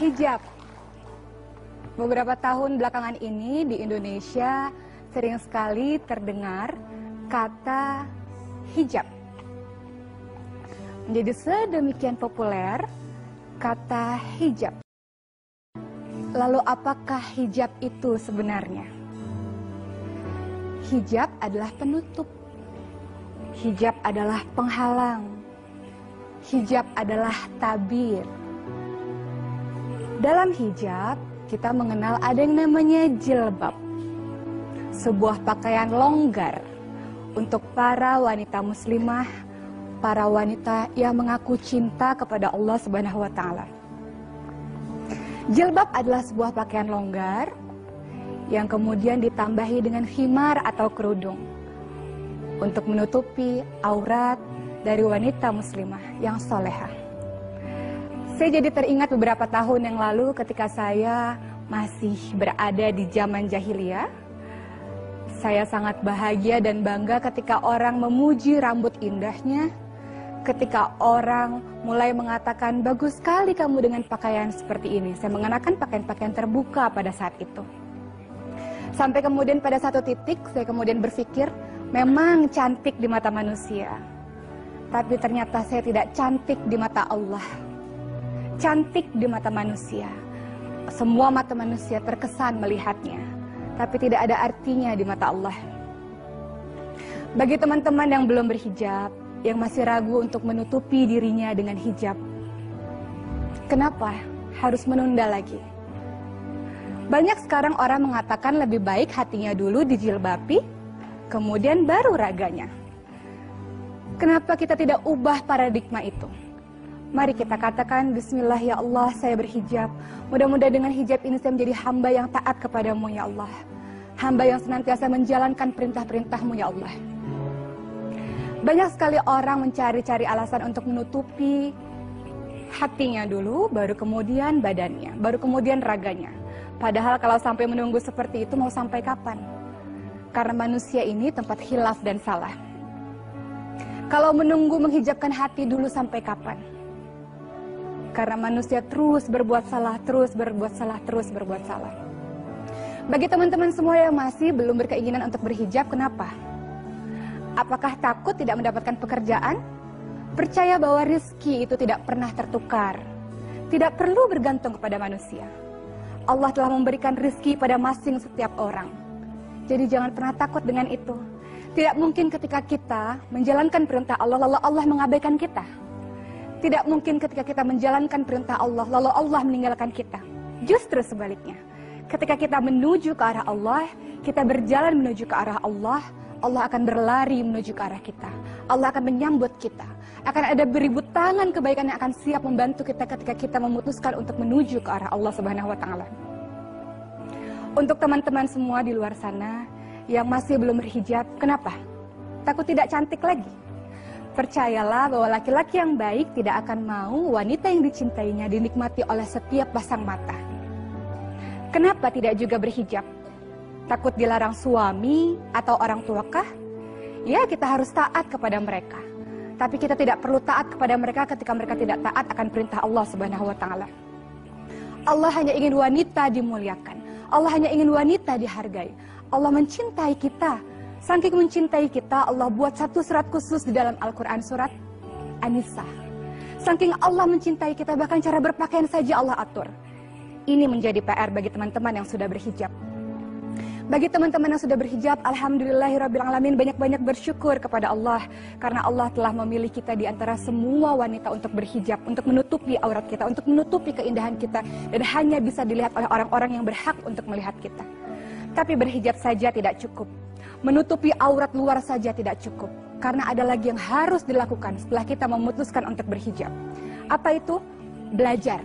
Hijab. Beberapa tahun belakangan ini di Indonesia sering sekali terdengar kata hijab. Menjadi sedemikian populer kata hijab. Lalu apakah hijab itu sebenarnya? Hijab adalah penutup. Hijab adalah penghalang. Hijab adalah tabir. Dalam hijab, kita mengenal ada yang namanya jilbab. Sebuah pakaian longgar untuk para wanita muslimah, para wanita yang mengaku cinta kepada Allah Subhanahu wa Ta'ala. Jilbab adalah sebuah pakaian longgar yang kemudian ditambahi dengan khimar atau kerudung untuk menutupi aurat dari wanita muslimah yang solehah. Saya jadi teringat beberapa tahun yang lalu ketika saya masih berada di zaman jahiliyah. Saya sangat bahagia dan bangga ketika orang memuji rambut indahnya, ketika orang mulai mengatakan, bagus sekali kamu dengan pakaian seperti ini. Saya mengenakan pakaian-pakaian terbuka pada saat itu. Sampai kemudian pada satu titik, saya kemudian berpikir, memang cantik di mata manusia. Tapi ternyata saya tidak cantik di mata Allah. Cantik di mata manusia. Semua mata manusia terkesan melihatnya. Tapi tidak ada artinya di mata Allah. Bagi teman-teman yang belum berhijab, yang masih ragu untuk menutupi dirinya dengan hijab, kenapa harus menunda lagi? Banyak sekarang orang mengatakan lebih baik hatinya dulu dijilbabi, kemudian baru raganya. Kenapa kita tidak ubah paradigma itu? Mari kita katakan, bismillah ya Allah, saya berhijab. Mudah-mudahan dengan hijab ini saya menjadi hamba yang taat kepadamu ya Allah. Hamba yang senantiasa menjalankan perintah-perintahmu ya Allah. Banyak sekali orang mencari-cari alasan untuk menutupi hatinya dulu, baru kemudian badannya, baru kemudian raganya. Padahal kalau sampai menunggu seperti itu mau sampai kapan? Karena manusia ini tempat khilaf dan salah. Kalau menunggu menghijabkan hati dulu sampai kapan? Karena manusia terus berbuat salah, terus berbuat salah, terus berbuat salah. Bagi teman-teman semua yang masih belum berkeinginan untuk berhijab, kenapa? Apakah takut tidak mendapatkan pekerjaan? Percaya bahwa rezeki itu tidak pernah tertukar. Tidak perlu bergantung kepada manusia. Allah telah memberikan rezeki pada masing setiap orang. Jadi jangan pernah takut dengan itu. Tidak mungkin ketika kita menjalankan perintah Allah, lalu Allah mengabaikan kita. Tidak mungkin ketika kita menjalankan perintah Allah, lalu Allah meninggalkan kita. Justru sebaliknya. Ketika kita menuju ke arah Allah, kita berjalan menuju ke arah Allah, Allah akan berlari menuju ke arah kita. Allah akan menyambut kita. Akan ada beribu tangan kebaikan yang akan siap membantu kita ketika kita memutuskan untuk menuju ke arah Allah Subhanahu wa Ta'ala. Untuk teman-teman semua di luar sana yang masih belum berhijab, kenapa? Takut tidak cantik lagi? Percayalah bahwa laki-laki yang baik tidak akan mau wanita yang dicintainya dinikmati oleh setiap pasang mata. Kenapa tidak juga berhijab? Takut dilarang suami atau orang tuakah? Ya, kita harus taat kepada mereka. Tapi kita tidak perlu taat kepada mereka ketika mereka tidak taat akan perintah Allah Subhanahu wa Ta'ala. Allah hanya ingin wanita dimuliakan. Allah hanya ingin wanita dihargai. Allah mencintai kita. Saking mencintai kita, Allah buat satu surat khusus di dalam Al-Quran, surat An-Nisa. Saking Allah mencintai kita, bahkan cara berpakaian saja Allah atur. Ini menjadi PR bagi teman-teman yang sudah berhijab. Bagi teman-teman yang sudah berhijab, alhamdulillahirrabbilalamin, banyak-banyak bersyukur kepada Allah. Karena Allah telah memilih kita di antara semua wanita untuk berhijab, untuk menutupi aurat kita, untuk menutupi keindahan kita. Dan hanya bisa dilihat oleh orang-orang yang berhak untuk melihat kita. Tapi berhijab saja tidak cukup. Menutupi aurat luar saja tidak cukup. Karena ada lagi yang harus dilakukan setelah kita memutuskan untuk berhijab. Apa itu? Belajar.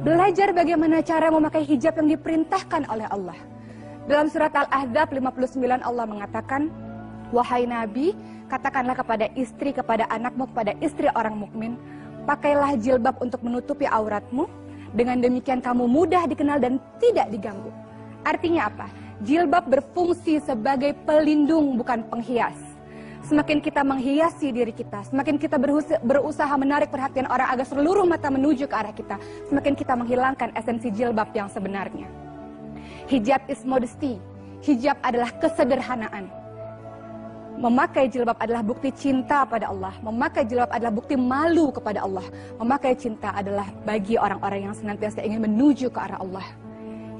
Belajar bagaimana cara memakai hijab yang diperintahkan oleh Allah. Dalam surat Al-Ahzab 59 Allah mengatakan, wahai Nabi, katakanlah kepada istri, kepada anakmu, kepada istri orang mukmin, pakailah jilbab untuk menutupi auratmu. Dengan demikian kamu mudah dikenal dan tidak diganggu. Artinya apa? Jilbab berfungsi sebagai pelindung, bukan penghias. semakin kita menghiasi diri kita, semakin kita berusaha menarik perhatian orang agar seluruh mata menuju ke arah kita, semakin kita menghilangkan esensi jilbab yang sebenarnya. Hijab is modesty. Hijab adalah kesederhanaan. Memakai jilbab adalah bukti cinta pada Allah. Memakai jilbab adalah bukti malu kepada Allah. Memakai cinta adalah bagi orang-orang yang senantiasa ingin menuju ke arah Allah.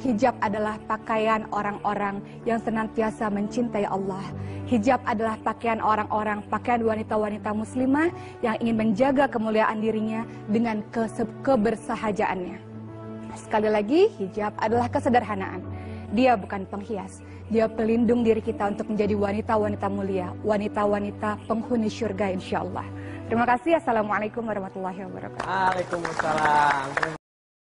Hijab adalah pakaian orang-orang yang senantiasa mencintai Allah. Hijab adalah pakaian orang-orang, pakaian wanita-wanita muslimah yang ingin menjaga kemuliaan dirinya dengan kebersahajaannya. Sekali lagi, hijab adalah kesederhanaan. Dia bukan penghias. Dia pelindung diri kita untuk menjadi wanita-wanita mulia, wanita-wanita penghuni syurga insya Allah. Terima kasih. Assalamualaikum warahmatullahi wabarakatuh. Waalaikumsalam.